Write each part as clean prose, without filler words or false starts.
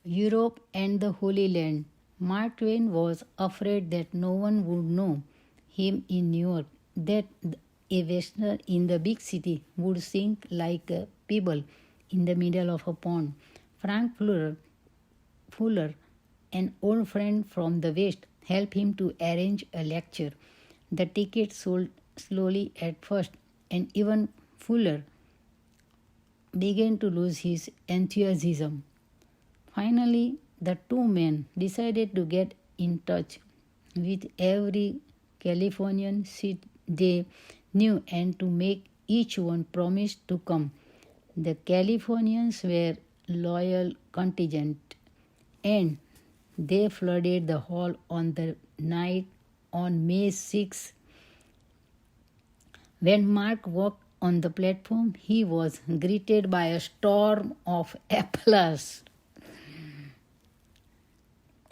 Europe and the Holy Land. Mark Twain was afraid that no one would know him in New York, that a Westerner in the big city would sink like a pebble in the middle of a pond. Frank Fuller, an old friend from the West, helped him to arrange a lecture. The tickets sold slowly at first, and even Fuller began to lose his enthusiasm. Finally, the two men decided to get in touch with every Californian city they knew and to make each one promise to come. The Californians were loyal contingent, and they flooded the hall on the night on May 6. When Mark walked on the platform, he was greeted by a storm of applause.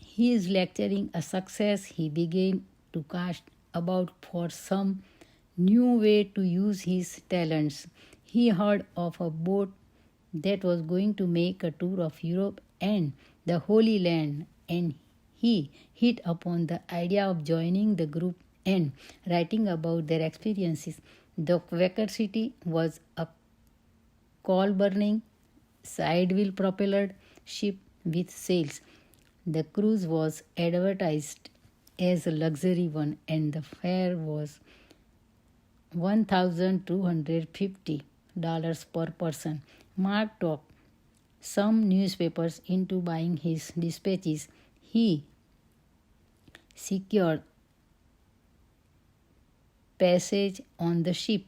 His lecturing a success, he began to cast about for some new way to use his talents. He heard of a boat that was going to make a tour of Europe and the Holy Land, and he hit upon the idea of joining the group and writing about their experiences. The Quaker City was a coal-burning, side-wheel propelled ship with sails. The cruise was advertised as a luxury one, and the fare was $1,250 per person. Mark talked some newspapers into buying his dispatches. He secured passage on the ship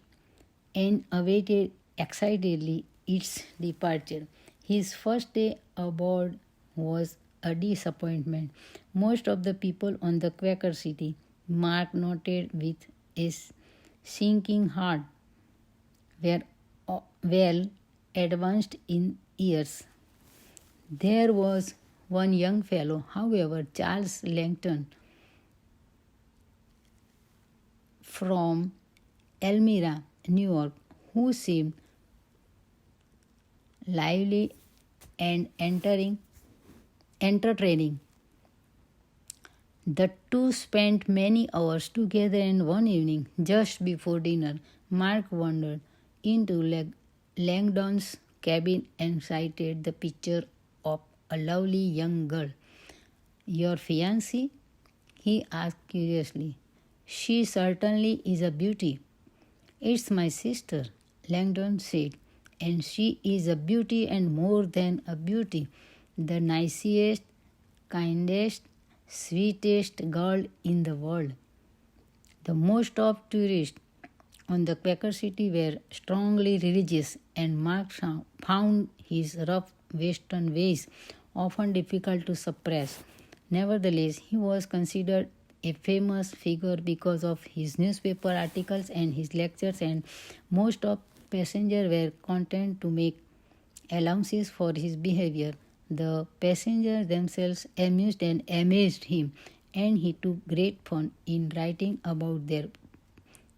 and awaited excitedly its departure. His first day aboard was a disappointment. Most of the people on the Quaker City, Mark noted with a sinking heart, were well advanced in years. There was one young fellow, however, Charles Langton, from Elmira, New York, who seemed lively and entertaining. The two spent many hours together, and one evening, just before dinner, Mark wandered into Langdon's cabin and sighted the picture of a lovely young girl. "Your fiancée?" he asked curiously. "She certainly is a beauty." "It's my sister," Langdon said, "and she is a beauty and more than a beauty. The nicest, kindest, sweetest girl in the world." The most of tourists on the Quaker City were strongly religious, and Mark found his rough Western ways often difficult to suppress. Nevertheless, he was considered a famous figure because of his newspaper articles and his lectures, and most of passengers were content to make allowances for his behavior. The passengers themselves amused and amazed him, and he took great fun in writing about their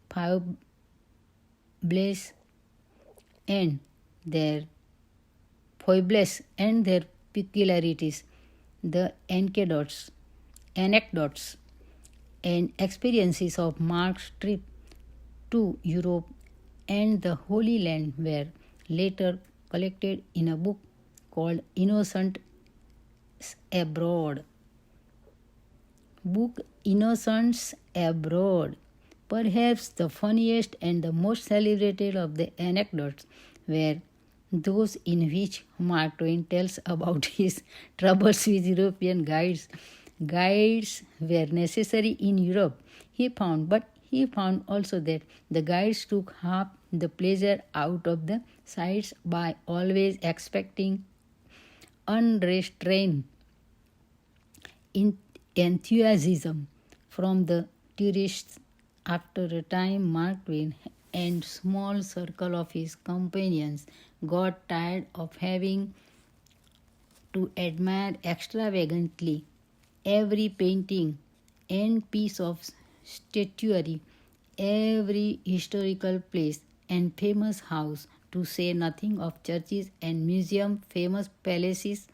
foibles and their peculiarities. The anecdotes and experiences of Mark's trip to Europe and the Holy Land were later collected in a book called Innocents Abroad. Perhaps the funniest and the most celebrated of the anecdotes were those in which Mark Twain tells about his troubles with European guides. Guides were necessary in Europe, but he found also that the guides took half the pleasure out of the sights by always expecting unrestrained enthusiasm from the tourists. After a time, Mark Twain and small circle of his companions got tired of having to admire extravagantly every painting and piece of statuary, every historical place and famous house, to say nothing of churches and museums, famous palaces,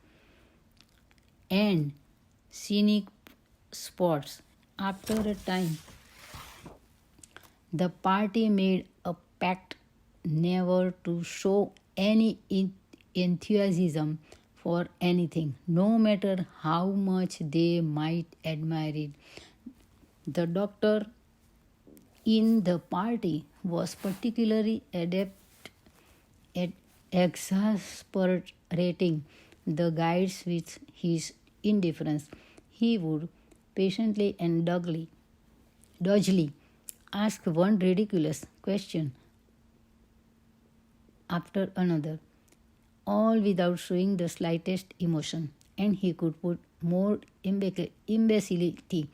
and scenic spots. After a time, the party made a pact never to show any enthusiasm for anything, no matter how much they might admire it. The doctor in the party was particularly adept at exasperating the guides with his indifference. He would patiently and dodgily ask one ridiculous question after another, all without showing the slightest emotion, and he could put more imbecility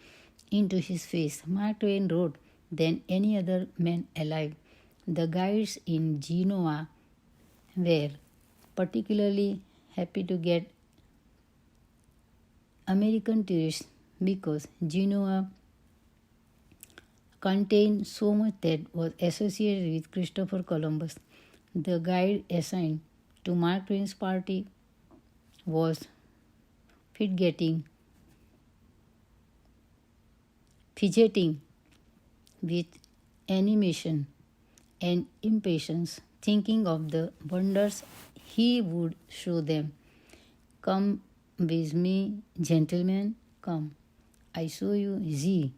into his face, Mark Twain wrote, than any other man alive. The guides in Genoa were particularly happy to get American tourists because Genoa contained so much that was associated with Christopher Columbus. The guide assigned to Mark Twain's party was fidgeting with animation and impatience, thinking of the wonders he would show them. Come with me, gentlemen, come. I show you the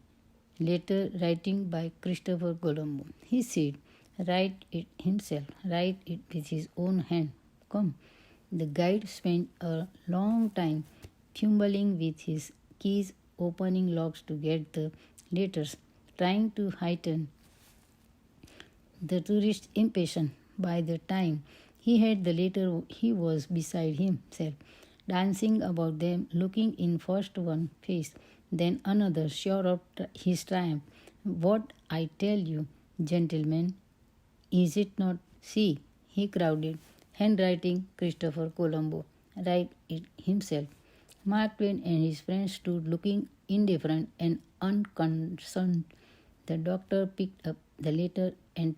letter writing by Christopher Colombo. He said, write it himself, write it with his own hand. Come. The guide spent a long time fumbling with his keys, opening locks to get the letters, trying to heighten the tourist's impatience. By the time he had the letter, he was beside himself, dancing about them, looking in first one face, then another, sure of his triumph. What I tell you, gentlemen, is it not? See, he crowded, handwriting Christopher Colombo, write it himself. Mark Twain and his friends stood looking indifferent and unconcerned. The doctor picked up the letter and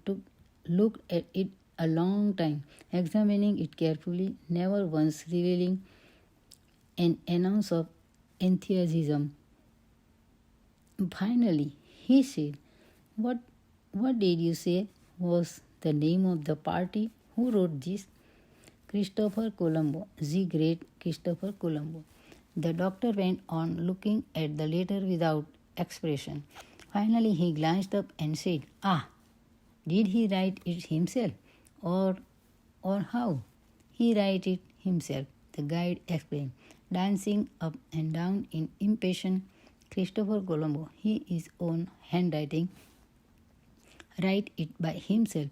looked at it a long time, examining it carefully, never once revealing an ounce of enthusiasm. Finally, he said, What did you say was the name of the party? Who wrote this? Christopher Colombo, the great Christopher Colombo. The doctor went on looking at the letter without expression. Finally, he glanced up and said, did he write it himself? Or how? He write it himself, the guide explained, dancing up and down in impatience. Christopher Colombo, his own handwriting, write it by himself.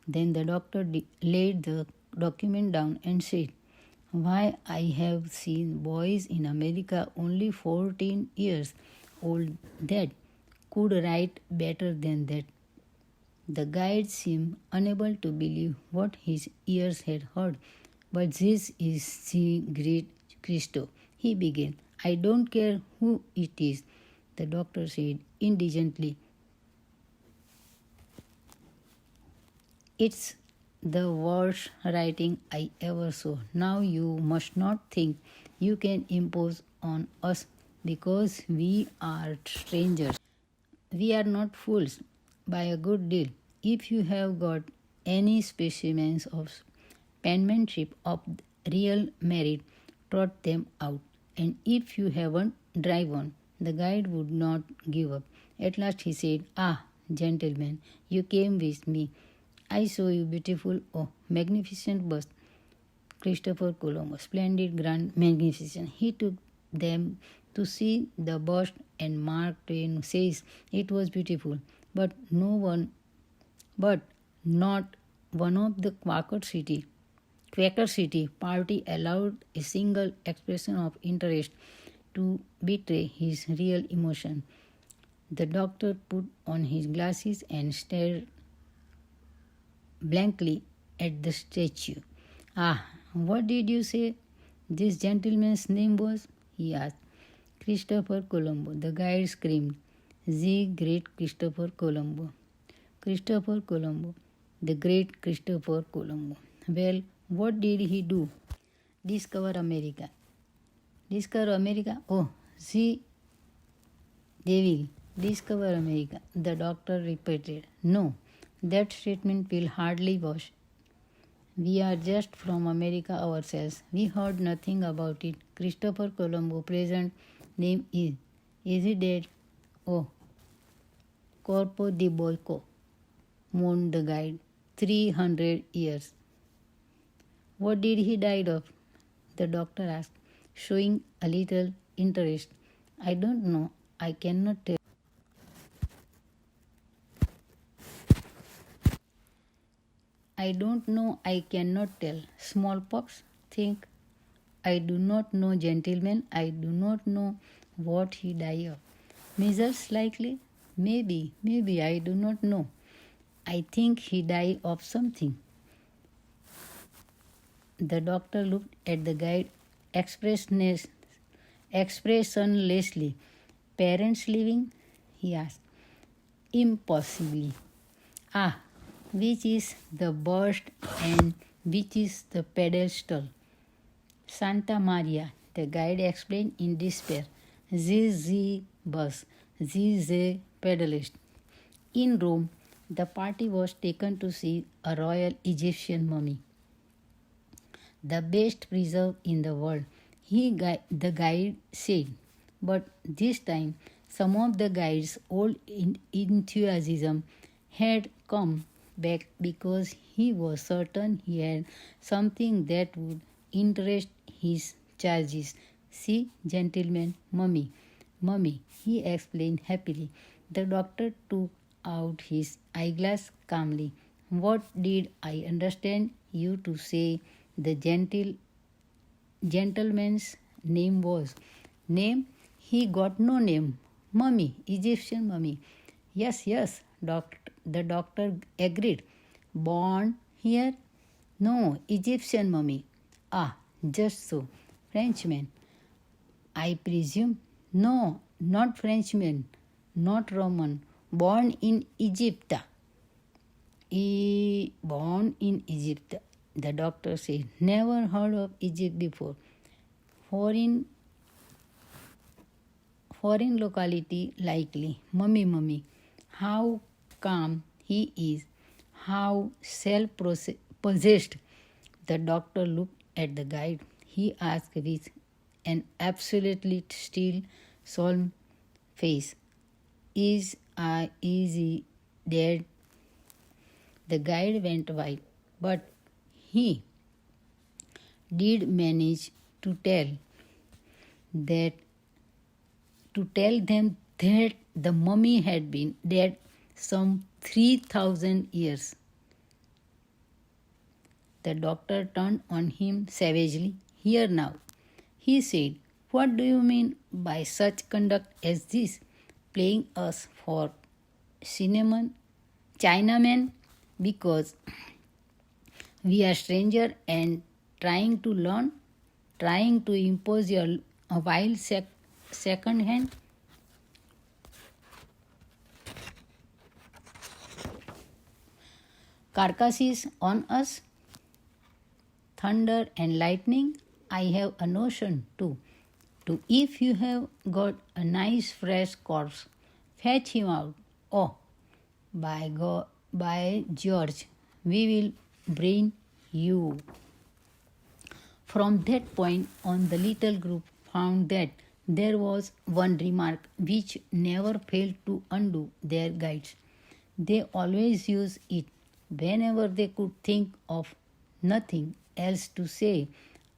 Then the doctor laid the document down and said, why, I have seen boys in America only 14 years old that could write better than that. The guide seemed unable to believe what his ears had heard. But this is the great Christo, he began. I don't care who it is, the doctor said indigently. It's the worst writing I ever saw. Now you must not think you can impose on us because we are strangers. We are not fools by a good deal. If you have got any specimens of penmanship of real merit, trot them out. And if you haven't, drive on. The guide would not give up. At last he said, gentlemen, you came with me. I saw you beautiful, magnificent bust. Christopher Colombo, splendid, grand, magnificent. He took them to see the bust, and Mark Twain says it was beautiful, but not one of the Quaker City party allowed a single expression of interest to betray his real emotion. The doctor put on his glasses and stared blankly at the statue. What did you say this gentleman's name was? He asked. Christopher Colombo. The guide screamed. The great Christopher Colombo. Christopher Colombo. The great Christopher Colombo. Well, what did he do? Discover America. Discover America? Oh, they will discover America, the doctor repeated. No, that statement will hardly wash. We are just from America ourselves. We heard nothing about it. Christopher Colombo, present name is. Is he dead? Oh, Corpo di Boico, mourned the guide. 300 years. What did he die of? The doctor asked, showing a little interest. I don't know. I cannot tell. I don't know. I cannot tell. Smallpox? Think. I do not know, gentlemen. I do not know what he died of. Measles, likely? Maybe. I do not know. I think he died of something. The doctor looked at the guide expressionlessly. Parents living? He asked. Impossibly. Ah, which is the burst and which is the pedestal? Santa Maria, the guide explained in despair. This bus, this a pedalist. In Rome, the party was taken to see a royal Egyptian mummy, the best preserved in the world, the guide said. But this time, some of the guide's old enthusiasm had come back because he was certain he had something that would interest his charges. See, gentlemen, mummy, he explained happily. The doctor took out his eyeglass calmly. What did I understand you to say the gentleman's name was? Name? He got no name. Mummy, Egyptian mummy. Yes, the doctor agreed. Born here? No, Egyptian mummy. Ah, just so. Frenchman, I presume? No, not Frenchman, not Roman. Born in Egypt. Born in Egypt, the doctor said. Never heard of Egypt before. Foreign locality likely. Mummy. How calm he is. How self-possessed. The doctor looked at the guide. He asked with an absolutely still, solemn face. Is he dead? The guide went white, but he did manage to tell them that the mummy had been dead some 3,000 years. The doctor turned on him savagely. Here now, he said, what do you mean by such conduct as this? Playing us for Chinamen because we are strangers and trying to learn, trying to impose your wild second hand. Carcasses on us, thunder and lightning. I have a notion too. If you have got a nice fresh corpse, fetch him out. Oh, by George, we will bring you. From that point on, the little group found that there was one remark which never failed to undo their guides. They always used it whenever they could think of nothing else to say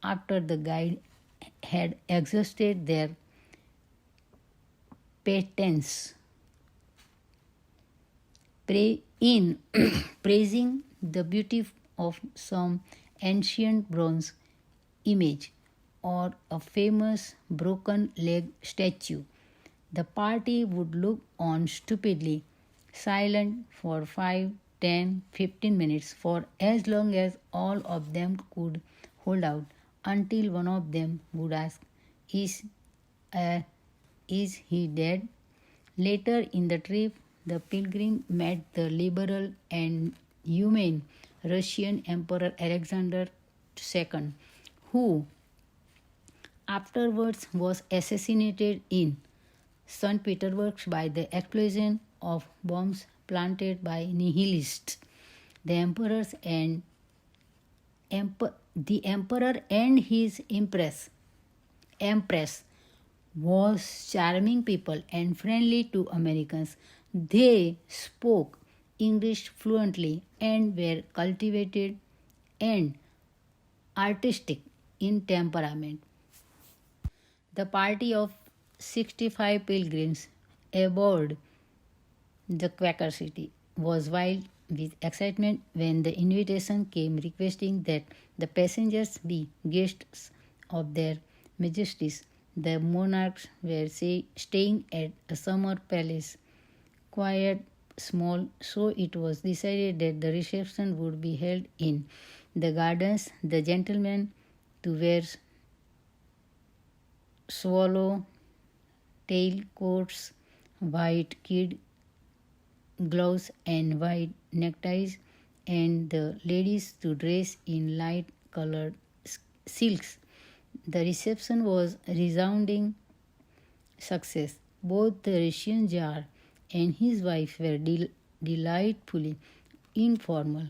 after the guide had exhausted their patience. In praising the beauty of some ancient bronze image or a famous broken leg statue, the party would look on stupidly, silent for 5, 10, 15 minutes, for as long as all of them could hold out, until one of them would ask, Is he dead? Later in the trip, the pilgrim met the liberal and humane Russian Emperor Alexander II, who, afterwards was assassinated in St. Petersburg by the explosion of bombs planted by nihilists. The the emperor and his empress was charming people and friendly to Americans. They spoke English fluently and were cultivated and artistic in temperament. The party of 65 pilgrims aboard the Quaker City was wild with excitement when the invitation came requesting that the passengers be guests of their majesties. The monarchs were staying at a summer palace, quite small, so it was decided that the reception would be held in the gardens. The gentlemen to wear swallow tail coats, white kid gloves and white neckties, and the ladies to dress in light colored silks. The reception was resounding success. Both the Russian Tsar and his wife were delightfully informal,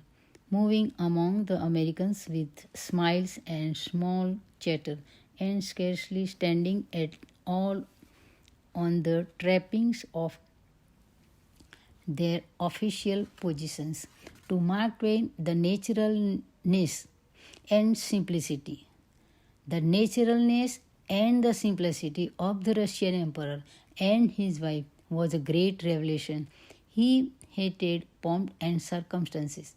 moving among the Americans with smiles and small chatter, and scarcely standing at all on the trappings of their official positions. To Mark Twain, the naturalness and simplicity. The naturalness and the simplicity of the Russian emperor and his wife was a great revelation. He hated pomp and circumstance.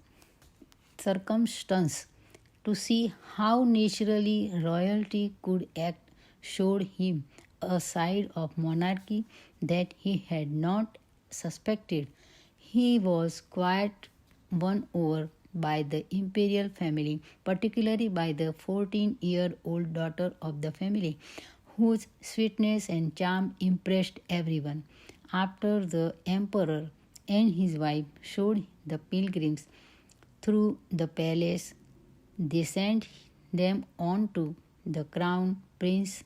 To see how naturally royalty could act showed him a side of monarchy that he had not suspected. He was quite won over by the imperial family, particularly by the 14-year-old daughter of the family, whose sweetness and charm impressed everyone. After the emperor and his wife showed the pilgrims through the palace, they sent them on to the crown prince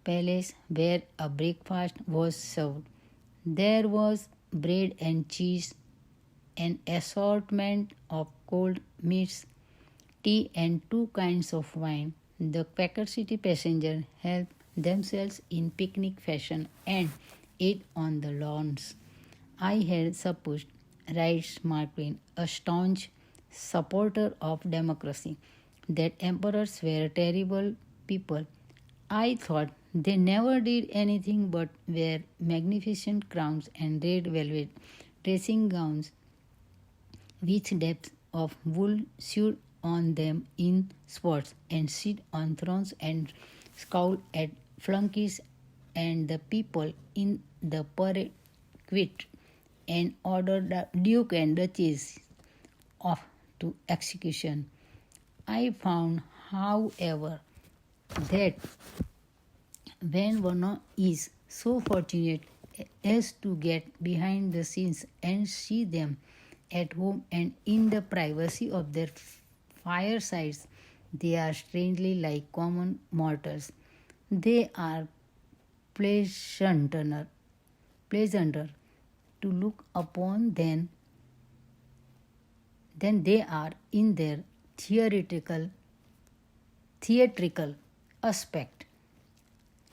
palace where a breakfast was served. There was bread and cheese, an assortment of cold meats, tea, and two kinds of wine. The Quaker City passengers helped themselves in picnic fashion and ate on the lawns. I had supposed, writes Mark Twain, a staunch supporter of democracy, that emperors were terrible people. I thought they never did anything but wear magnificent crowns and red velvet dressing gowns with depths of wool sewed on them in spots, and sit on thrones and scowl at flunkies and the people in the parade quit and order the Duke and Duchess off to execution. I found, however, that when one is so fortunate as to get behind the scenes and see them at home and in the privacy of their firesides, they are strangely like common mortals. They are pleasanter to look upon than they are in their theatrical aspect.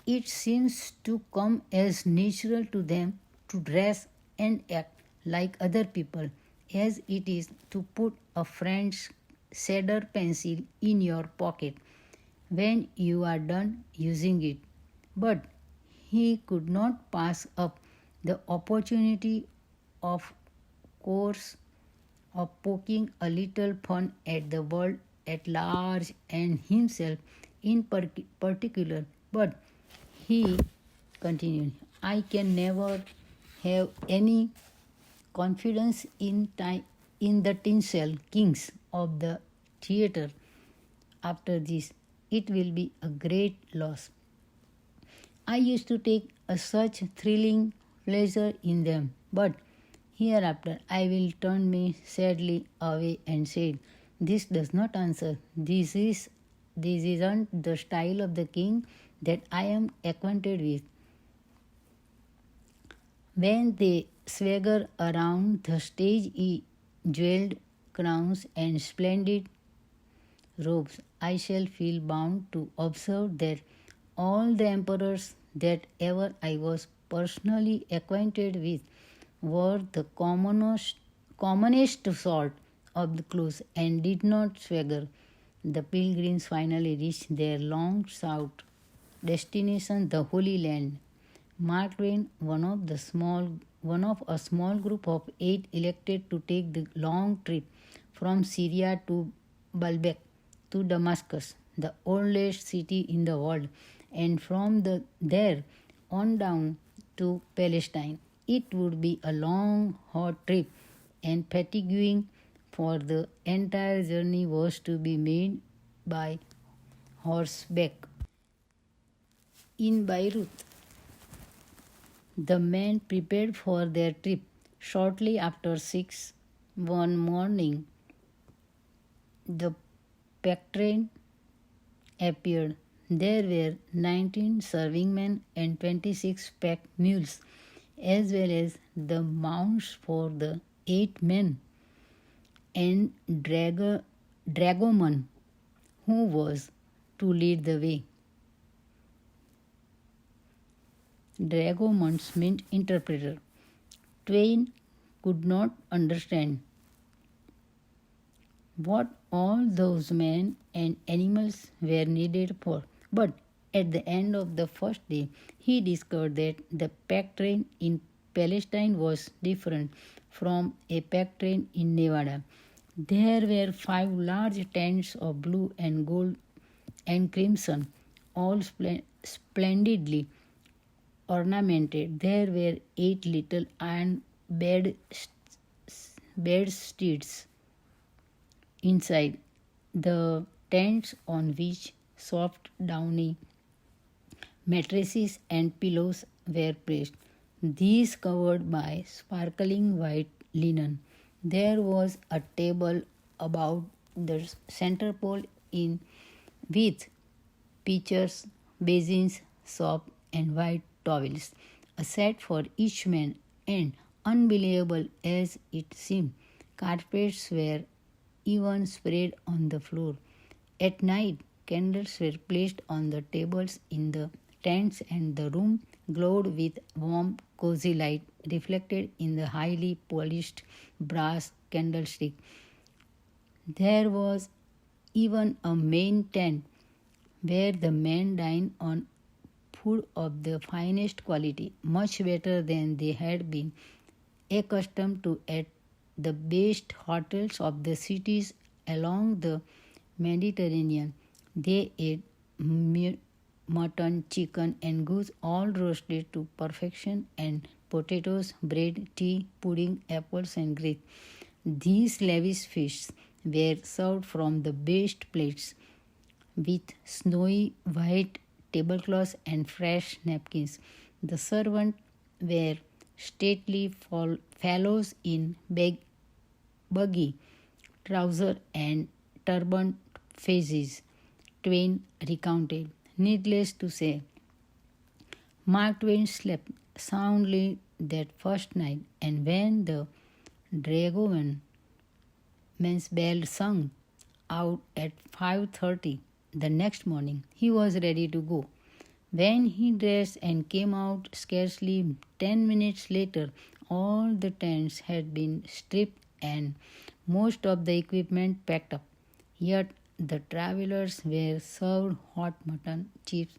It seems to come as natural to them to dress and act like other people as it is to put a friend's cedar pencil in your pocket when you are done using it. But he could not pass up the opportunity, of course, of poking a little fun at the world at large and himself in particular. But he continued, I can never have any confidence in the tinsel kings of the theatre. After this, it will be a great loss. I used to take such thrilling pleasure in them, but hereafter I will turn me sadly away and say, this does not answer. This is this isn't the style of the king that I am acquainted with. When they swagger around the stage in jeweled crowns and splendid robes, I shall feel bound to observe that all the emperors that ever I was personally acquainted with wore the commonest sort of the clothes and did not swagger. The pilgrims finally reached their long sought destination, the Holy Land. Mark Twain, one of a small group of 8 elected to take the long trip from Syria to Baalbek to Damascus, the oldest city in the world, and from there on down to Palestine. It would be a long, hot trip and fatiguing, for the entire journey was to be made by horseback. In Beirut, the men prepared for their trip. Shortly after 6 one morning, the pack train appeared. There were 19 serving men and 26 pack mules, as well as the mounts for the 8 men and dragoman who was to lead the way. Dragomans meant interpreter. Twain could not understand what all those men and animals were needed for, but at the end of the first day, he discovered that the pack train in Palestine was different from a pack train in Nevada. There were 5 large tents of blue and gold and crimson, all splendidly ornamented. There were 8 little iron bedsteads inside the tents, on which soft downy mattresses and pillows were placed, these covered by sparkling white linen. There was a table about the center pole in with pitchers, basins, soap, and white towels, a set for each man, and, unbelievable as it seemed, carpets were even spread on the floor. At night, candles were placed on the tables in the tents, and the room glowed with warm, cozy light reflected in the highly polished brass candlestick. There was even a main tent where the men dined on food of the finest quality, much better than they had been accustomed to at the best hotels of the cities along the Mediterranean. They ate mutton, chicken, and goose, all roasted to perfection, and potatoes, bread, tea, pudding, apples, and grapes. These lavish feasts were served from the best plates, with snowy white tablecloths and fresh napkins. The servants were stately fellows in baggy trousers and turbaned faces, Twain recounted. Needless to say, Mark Twain slept soundly that first night, and when the dragoman's bell sung out at 5:30 the next morning, he was ready to go. When he dressed and came out scarcely 10 minutes later, all the tents had been stripped and most of the equipment packed up. Yet the travelers were served hot mutton, chips,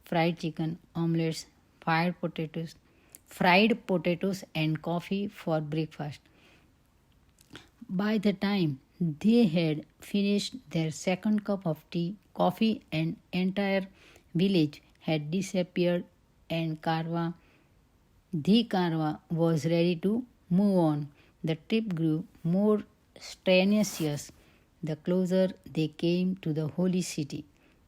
fried chicken, omelets, fried potatoes, and coffee for breakfast. By the time they had finished their second cup of coffee, an entire village had disappeared, and the Karwa was ready to move on. The trip grew more strenuous the closer they came to the holy city.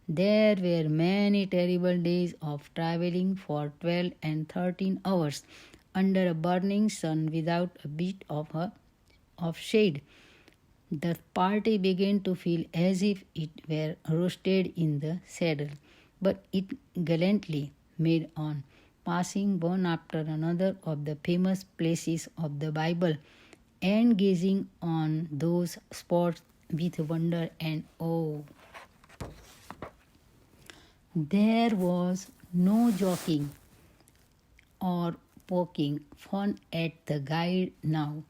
There were many terrible days of traveling for 12 and 13 hours under a burning sun without a bit of shade. The party began to feel as if it were roasted in the saddle, but it gallantly made on, passing one after another of the famous places of the Bible and gazing on those spots with wonder and awe. There was no joking or poking fun at the guide now.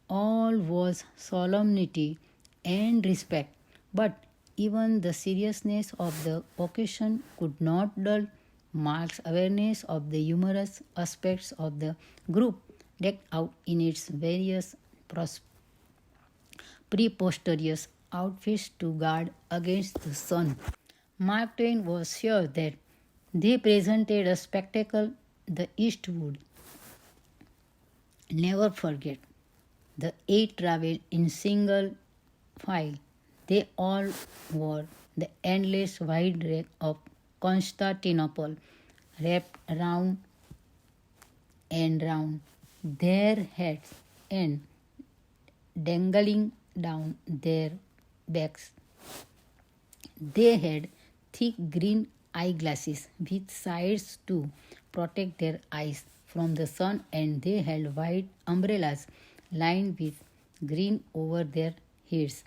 All was solemnity and respect, but even the seriousness of the occasion could not dull Mark's awareness of the humorous aspects of the group decked out in its various preposterous outfits to guard against the sun. Mark Twain was sure that they presented a spectacle the East would never forget. The eight traveled in single file. They all wore the endless wide rack of Constantinople wrapped round and round their heads and dangling down their backs. They had thick green eyeglasses with sides to protect their eyes from the sun, and they held wide umbrellas lined with green over their heads.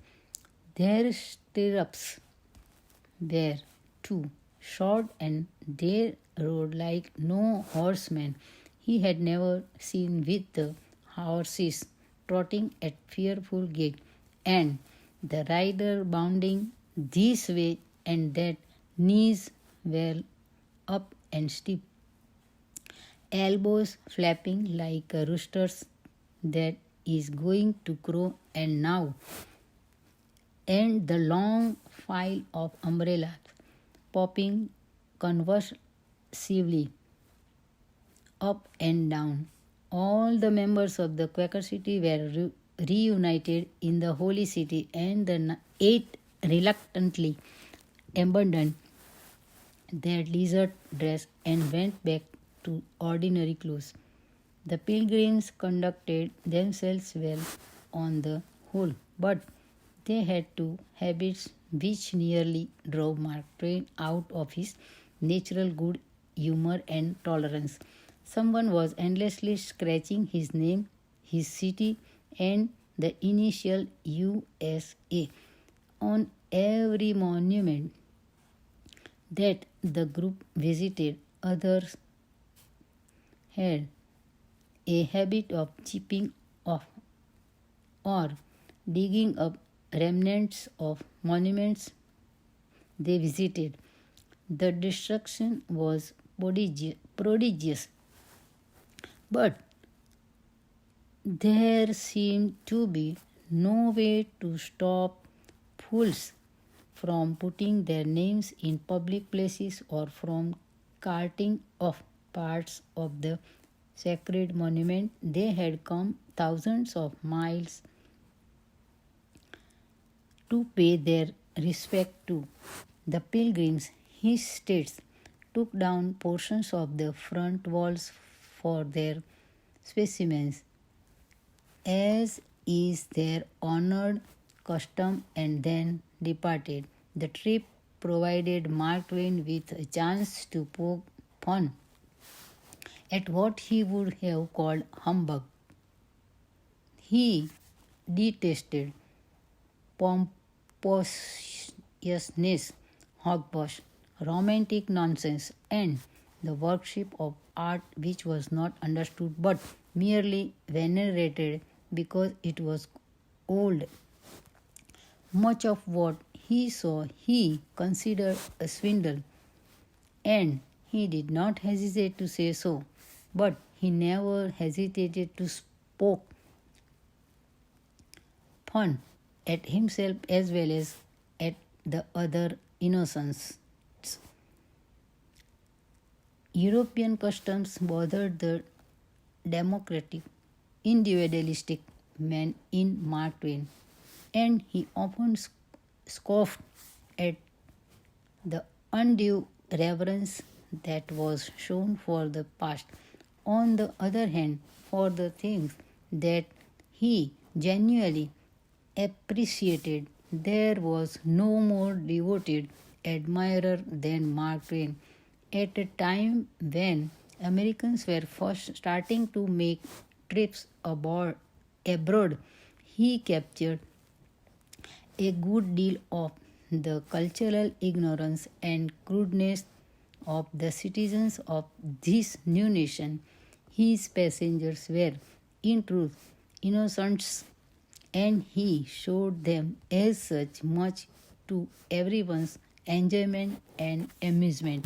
Their stirrups were too short, and they rode like no horseman he had never seen, with the horses trotting at fearful gait, and the rider bounding this way and that, knees well up and stiff, elbows flapping like a rooster's that is going to crow, and the long file of umbrellas popping convulsively up and down. All the members of the Quaker City were reunited in the Holy City, and the eight reluctantly abandoned their desert dress and went back to ordinary clothes. The pilgrims conducted themselves well on the whole, but they had two habits which nearly drove Mark Twain out of his natural good humor and tolerance. Someone was endlessly scratching his name, his city, and the initial USA on every monument that the group visited. Others had a habit of chipping off or digging up remnants of monuments they visited. The destruction was prodigious, but there seemed to be no way to stop fools from putting their names in public places or from carting off parts of the sacred monument they had come thousands of miles to pay their respect to. The pilgrims, he states, took down portions of the front walls for their specimens, as is their honored custom, and then departed. The trip provided Mark Twain with a chance to poke fun at what he would have called humbug. He detested pompousness, hogwash, romantic nonsense, and the worship of art which was not understood but merely venerated because it was old. Much of what he saw he considered a swindle, and he did not hesitate to say so, but he never hesitated to poke fun at himself as well as at the other innocents. European customs bothered the democratic, individualistic man in Mark Twain, and he often scoffed at the undue reverence that was shown for the past. On the other hand, for the things that he genuinely appreciated. There was no more devoted admirer than Mark Twain. At a time when Americans were first starting to make trips abroad, he captured a good deal of the cultural ignorance and crudeness of the citizens of this new nation. His passengers were, in truth, innocents, and he showed them as such much to everyone's enjoyment and amusement.